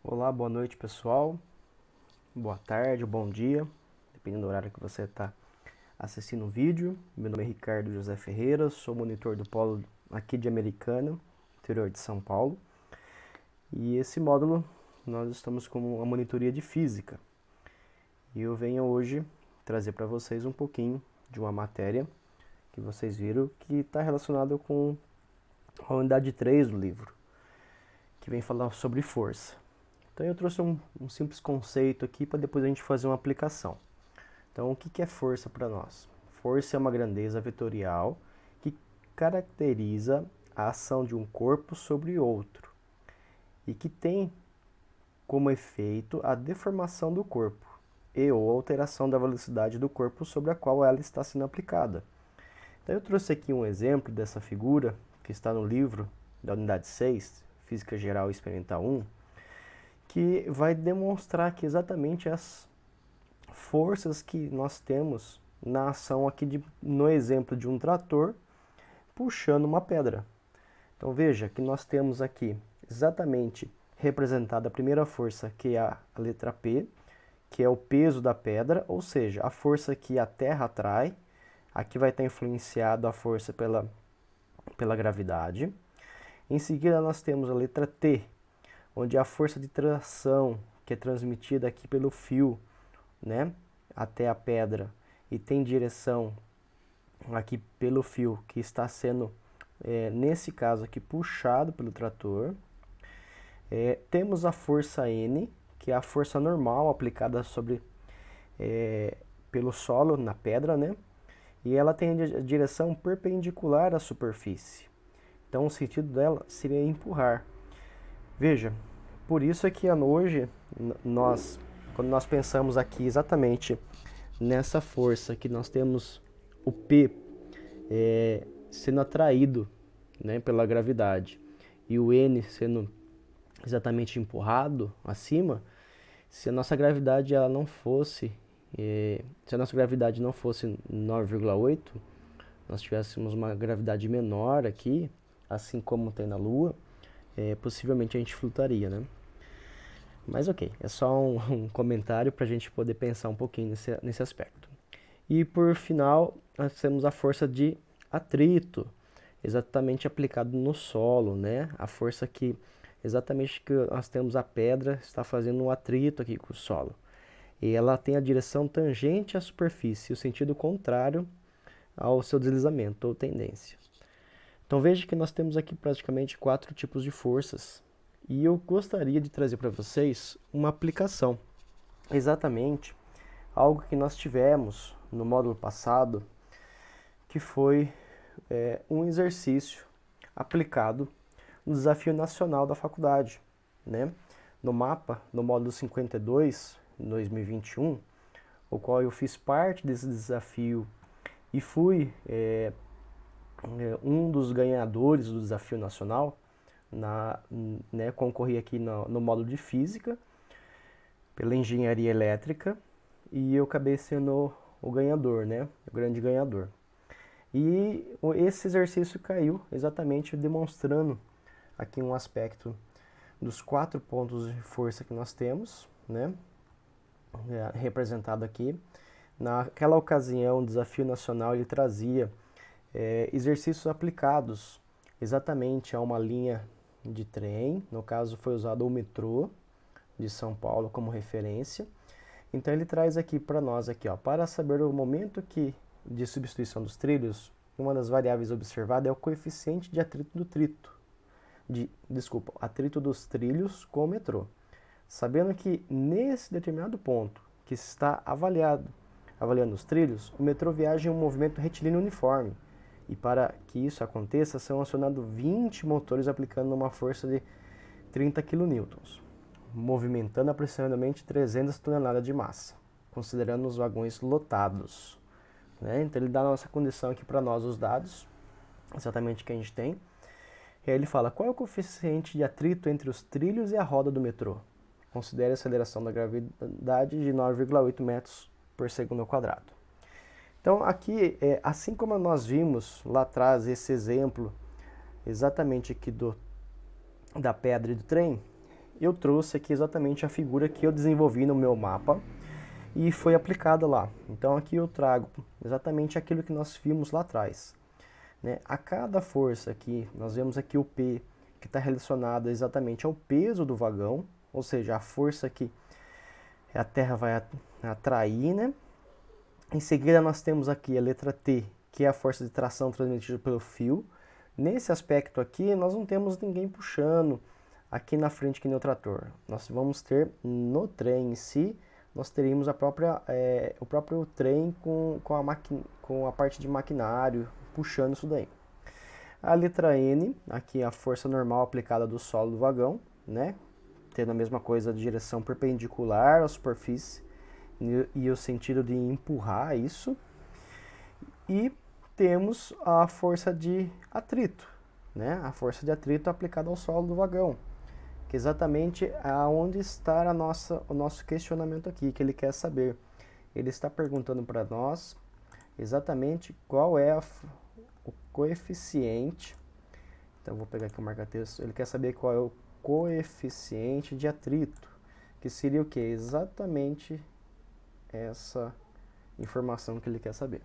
Olá, boa noite pessoal, boa tarde, bom dia, dependendo do horário que você está assistindo o vídeo. Meu nome é Ricardo José Ferreira, sou monitor do polo aqui de Americana, interior de São Paulo. E esse módulo nós estamos com a monitoria de física. E eu venho hoje trazer para vocês um pouquinho de uma matéria que vocês viram que está relacionada com a unidade 3 do livro, que vem falar sobre força. Então eu trouxe um simples conceito aqui para depois a gente fazer uma aplicação. Então o que é força para nós? Força é uma grandeza vetorial que caracteriza a ação de um corpo sobre outro e que tem como efeito a deformação do corpo e ou alteração da velocidade do corpo sobre a qual ela está sendo aplicada. Então eu trouxe aqui um exemplo dessa figura que está no livro da unidade 6, Física Geral Experimental 1, que vai demonstrar aqui exatamente as forças que nós temos na ação aqui no exemplo de um trator puxando uma pedra. Então veja que nós temos aqui exatamente representada a primeira força, que é a letra P, que é o peso da pedra, ou seja, a força que a terra atrai. Aqui vai estar influenciado a força pela gravidade. Em seguida nós temos a letra T, onde a força de tração, que é transmitida aqui pelo fio, né, até a pedra, e tem direção aqui pelo fio que está sendo, nesse caso aqui, puxado pelo trator. Temos a força N, que é a força normal aplicada pelo solo na pedra, né? E ela tem a direção perpendicular à superfície. Então o sentido dela seria empurrar. Veja, por isso é que hoje, quando nós pensamos aqui exatamente nessa força que nós temos o P sendo atraído, né, pela gravidade e o N sendo exatamente empurrado acima, se a nossa gravidade ela não fosse, se a nossa gravidade não fosse 9,8, nós tivéssemos uma gravidade menor aqui, assim como tem na Lua, possivelmente a gente flutuaria, né? Mas ok, é só um comentário para a gente poder pensar um pouquinho nesse aspecto. E por final, nós temos a força de atrito, exatamente aplicado no solo, né? A força exatamente que nós temos a pedra está fazendo um atrito aqui com o solo. E ela tem a direção tangente à superfície, o sentido contrário ao seu deslizamento ou tendência. Então veja que nós temos aqui praticamente 4 tipos de forças. E eu gostaria de trazer para vocês uma aplicação. Exatamente algo que nós tivemos no módulo passado, que foi um exercício aplicado no desafio nacional da faculdade, né? No mapa, no módulo 52, em 2021, o qual eu fiz parte desse desafio e fui um dos ganhadores do desafio nacional, né, concorri aqui no módulo de física, pela engenharia elétrica, e eu acabei sendo o ganhador, né, o grande ganhador. E esse exercício caiu exatamente demonstrando aqui um aspecto dos 4 pontos de força que nós temos, né, representado aqui. Naquela ocasião, o desafio nacional ele trazia exercícios aplicados exatamente a uma linha de trem, no caso foi usado o metrô de São Paulo como referência. Então ele traz aqui para nós aqui, ó, para saber o momento de substituição dos trilhos, uma das variáveis observada é o coeficiente de atrito do atrito dos trilhos com o metrô. Sabendo que nesse determinado ponto que se está avaliando os trilhos, o metrô viaja em um movimento retilíneo uniforme. E para que isso aconteça, são acionados 20 motores aplicando uma força de 30 kN, movimentando aproximadamente 300 toneladas de massa, considerando os vagões lotados. Né? Então ele dá a nossa condição aqui para nós, os dados, exatamente que a gente tem. E aí ele fala, qual é o coeficiente de atrito entre os trilhos e a roda do metrô? Considere a aceleração da gravidade de 9,8 metros por segundo ao quadrado. Então aqui, assim como nós vimos lá atrás esse exemplo exatamente aqui da pedra e do trem, eu trouxe aqui exatamente a figura que eu desenvolvi no meu mapa e foi aplicada lá. Então aqui eu trago exatamente aquilo que nós vimos lá atrás, né? A cada força aqui, nós vemos aqui o P, que está relacionado exatamente ao peso do vagão, ou seja, a força que a Terra vai atrair, né? Em seguida nós temos aqui a letra T, que é a força de tração transmitida pelo fio. Nesse aspecto aqui, nós não temos ninguém puxando aqui na frente que nem o trator. Nós vamos ter no trem em si, nós teríamos o próprio trem com a parte de maquinário puxando isso daí. A letra N, aqui a força normal aplicada do solo do vagão, né? Tendo a mesma coisa de direção perpendicular à superfície e o sentido de empurrar isso. E temos a força de atrito, né? A força de atrito aplicada ao solo do vagão, que é exatamente aonde está o nosso questionamento aqui, que ele quer saber. Ele está perguntando para nós exatamente qual é o coeficiente. Então vou pegar aqui o marca-texto. Ele quer saber qual é o coeficiente de atrito, que seria o que? Exatamente essa informação que ele quer saber.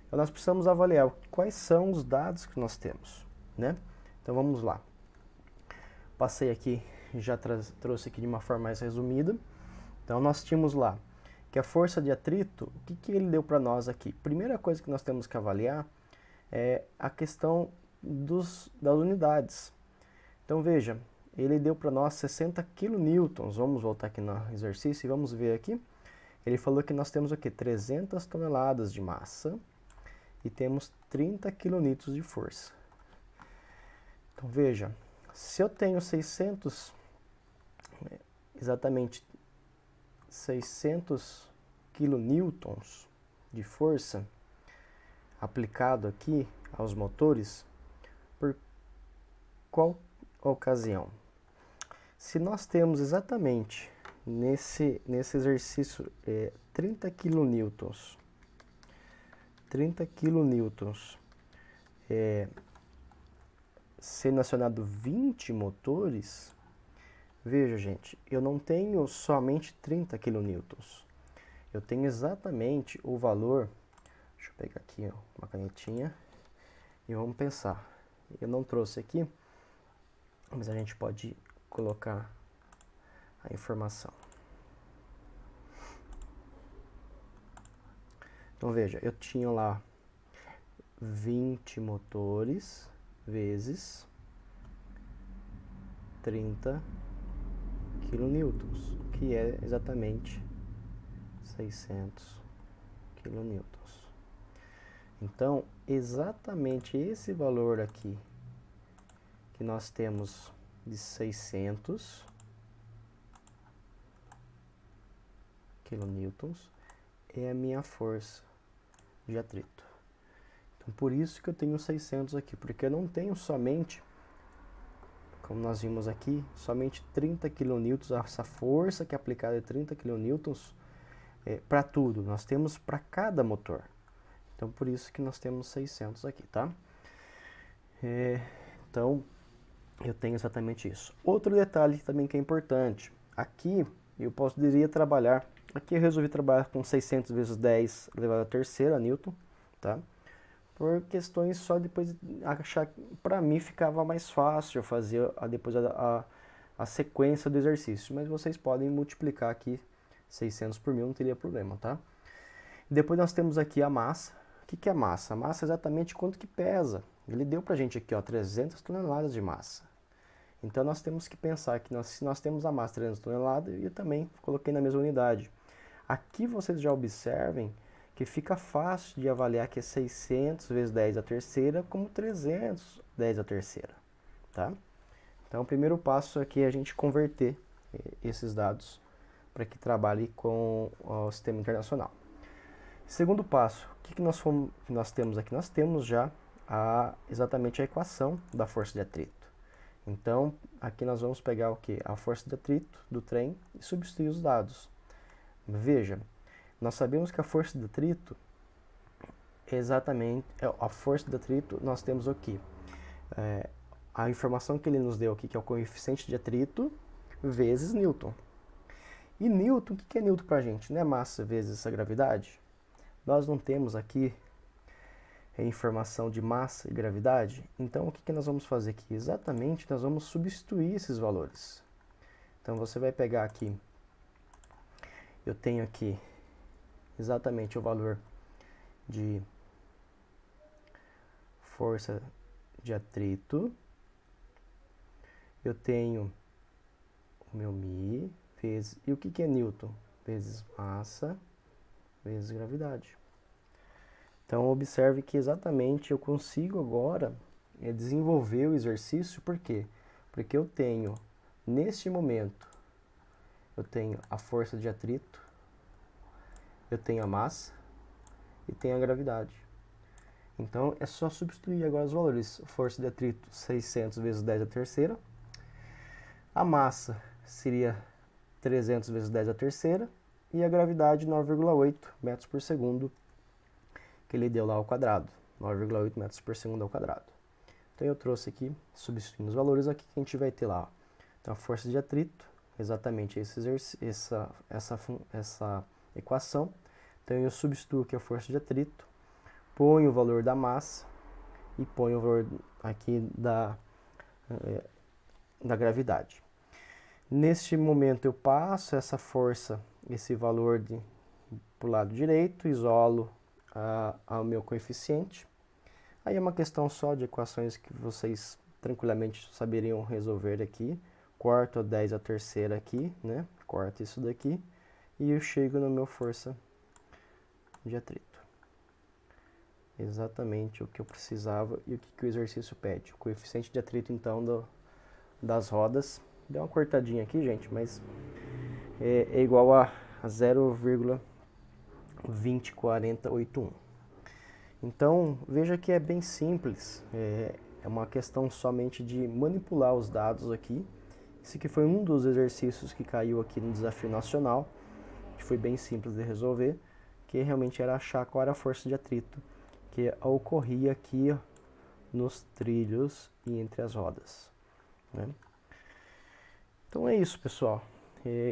Então nós precisamos avaliar quais são os dados que nós temos, né? Então vamos lá. Passei aqui, já trouxe aqui de uma forma mais resumida. Então nós tínhamos lá que a força de atrito, o que ele deu para nós aqui? Primeira coisa que nós temos que avaliar é a questão das unidades. Então veja, ele deu para nós 60 kN. Vamos voltar aqui no exercício e vamos ver aqui. Ele falou que nós temos o quê? 300 toneladas de massa e temos 30 kN de força. Então veja, se eu tenho exatamente 600 kN de força aplicado aqui aos motores, por qual ocasião? Se nós temos exatamente nesse exercício 30 kN, 30 kN sendo acionado 20 motores, veja gente, eu não tenho somente 30 kN, eu tenho exatamente o valor, deixa eu pegar aqui ó, uma canetinha e vamos pensar. Eu não trouxe aqui, mas a gente pode colocar a informação. Então veja, eu tinha lá 20 motores vezes 30 kN, que é exatamente 600 kN. Então, exatamente esse valor aqui que nós temos de 600 kN é a minha força de atrito. Então, por isso que eu tenho 600 aqui, porque eu não tenho somente, como nós vimos aqui, somente 30 kN, essa força que é aplicada é 30 kN para tudo. Nós temos para cada motor. Então, por isso que nós temos 600 aqui, tá? Então, eu tenho exatamente isso. Outro detalhe também que é importante. Aqui, eu poderia trabalhar... Aqui eu resolvi trabalhar com 600 vezes 10 elevado à terceira newton, tá? Por questões só depois achar que para mim ficava mais fácil fazer depois a sequência do exercício. Mas vocês podem multiplicar aqui 600 por 1000, não teria problema, tá? Depois nós temos aqui a massa. O que é a massa? A massa é exatamente quanto que pesa. Ele deu pra gente aqui, ó, 300 toneladas de massa. Então nós temos que pensar que se nós temos a massa 300 toneladas, eu também coloquei na mesma unidade. Aqui vocês já observem que fica fácil de avaliar que é 600 vezes 10 à terceira como 300 10 à terceira, tá? Então o primeiro passo aqui é a gente converter esses dados para que trabalhe com o sistema internacional. Segundo passo, o que nós temos aqui? Nós temos já exatamente a equação da força de atrito. Então, aqui nós vamos pegar o que? A força de atrito do trem e substituir os dados. Veja, nós sabemos que a força de atrito, exatamente, a força de atrito, nós temos aqui a informação que ele nos deu aqui, que é o coeficiente de atrito, vezes Newton. E Newton, o que é Newton para a gente? Não é massa vezes essa gravidade? Nós não temos aqui a informação de massa e gravidade, então o que nós vamos fazer aqui? Exatamente, nós vamos substituir esses valores. Então você vai pegar aqui, eu tenho aqui exatamente o valor de força de atrito, eu tenho o meu μ vezes, e o que é Newton? Vezes massa vezes gravidade. Então observe que exatamente eu consigo agora desenvolver o exercício, por quê? Porque eu tenho, neste momento, eu tenho a força de atrito, eu tenho a massa e tenho a gravidade. Então é só substituir agora os valores. Força de atrito 600 vezes 10 a terceira, a massa seria 300 vezes 10 a terceira e a gravidade 9,8 metros por segundo, que ele deu lá ao quadrado, 9,8 metros por segundo ao quadrado. Então eu trouxe aqui, substituindo os valores aqui, que a gente vai ter lá. Ó. Então a força de atrito, exatamente essa equação. Então eu substituo aqui a força de atrito, ponho o valor da massa e ponho o valor aqui da gravidade. Neste momento eu passo essa força, esse valor para o lado direito, isolo ao meu coeficiente. Aí é uma questão só de equações que vocês tranquilamente saberiam resolver aqui. Corto a 10 a terceira aqui, né? Corto isso daqui e eu chego na minha força de atrito. Exatamente o que eu precisava e o que o exercício pede. O coeficiente de atrito, então, das rodas. Deu uma cortadinha aqui, gente, mas é igual a 0,20481. Então, veja que é bem simples, é uma questão somente de manipular os dados aqui. Esse aqui foi um dos exercícios que caiu aqui no Desafio Nacional, que foi bem simples de resolver, que realmente era achar qual era a força de atrito que ocorria aqui nos trilhos e entre as rodas, né? Então é isso, pessoal.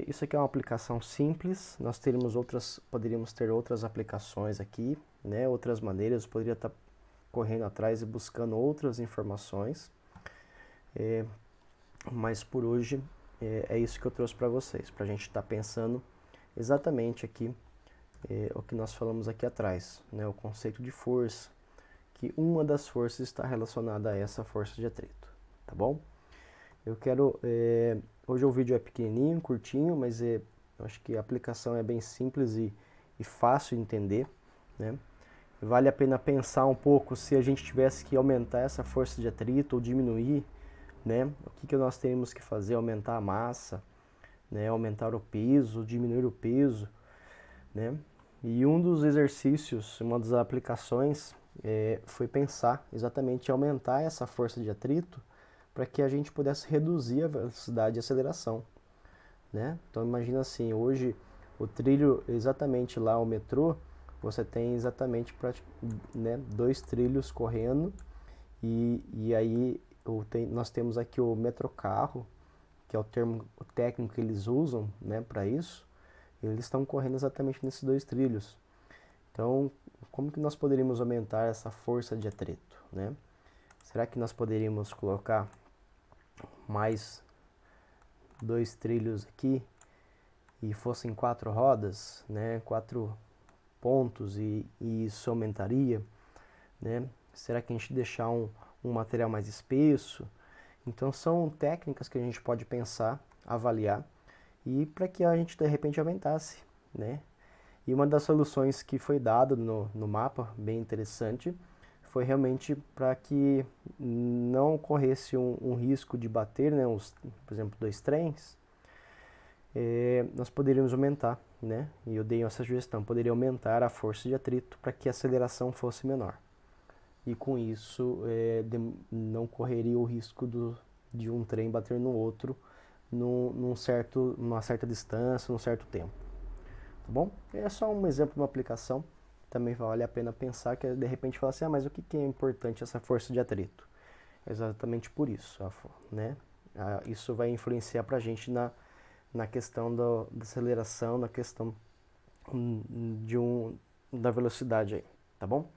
Isso aqui é uma aplicação simples, nós poderíamos ter outras aplicações aqui, né, outras maneiras, eu poderia estar correndo atrás e buscando outras informações, mas por hoje é isso que eu trouxe para vocês, para a gente estar pensando exatamente aqui o que nós falamos aqui atrás, né, o conceito de força, que uma das forças está relacionada a essa força de atrito, tá bom? Eu quero, hoje o vídeo é pequenininho, curtinho, mas eu acho que a aplicação é bem simples e fácil de entender, né? Vale a pena pensar um pouco se a gente tivesse que aumentar essa força de atrito ou diminuir, né? O que nós teríamos que fazer? Aumentar a massa, né? Aumentar o peso, diminuir o peso, né? E um dos exercícios, uma das aplicações, foi pensar exatamente em aumentar essa força de atrito para que a gente pudesse reduzir a velocidade de aceleração, né? Então imagina assim, hoje o trilho, exatamente lá o metrô, você tem exatamente né, 2 trilhos correndo e aí nós temos aqui o metrocarro, que é o termo técnico que eles usam, né, para isso. Eles estão correndo exatamente nesses 2 trilhos. Então, como que nós poderíamos aumentar essa força de atrito, né? Será que nós poderíamos colocar mais 2 trilhos aqui e fossem 4 rodas, né? 4 pontos e isso aumentaria, né? Será que a gente deixar um material mais espesso? Então são técnicas que a gente pode pensar, avaliar e para que a gente de repente aumentasse, né? E uma das soluções que foi dada no mapa, bem interessante, foi realmente para que não ocorresse um risco de bater, né, por exemplo, 2 trens, nós poderíamos aumentar, né? E eu dei essa sugestão, poderia aumentar a força de atrito para que a aceleração fosse menor. E com isso não correria o risco de um trem bater no outro numa certa distância, num certo tempo. Tá bom? É só um exemplo de uma aplicação. Também vale a pena pensar que de repente falar assim, mas o que é importante essa força de atrito? Exatamente por isso, né? Isso vai influenciar para a gente na questão da aceleração, na questão da velocidade aí, tá bom?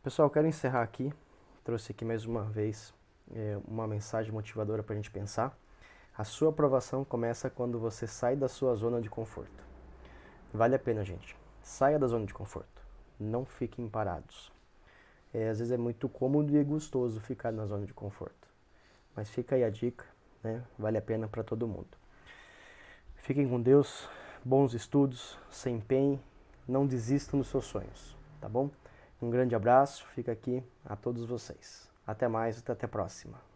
Pessoal, eu quero encerrar aqui, trouxe aqui mais uma vez uma mensagem motivadora para a gente pensar. A sua aprovação começa quando você sai da sua zona de conforto. Vale a pena, gente. Saia da zona de conforto. Não fiquem parados. Às vezes é muito cômodo e gostoso ficar na zona de conforto. Mas fica aí a dica, né? Vale a pena para todo mundo. Fiquem com Deus, bons estudos, se empenhem, não desistam dos seus sonhos, tá bom? Um grande abraço, fica aqui a todos vocês. Até mais, até a próxima.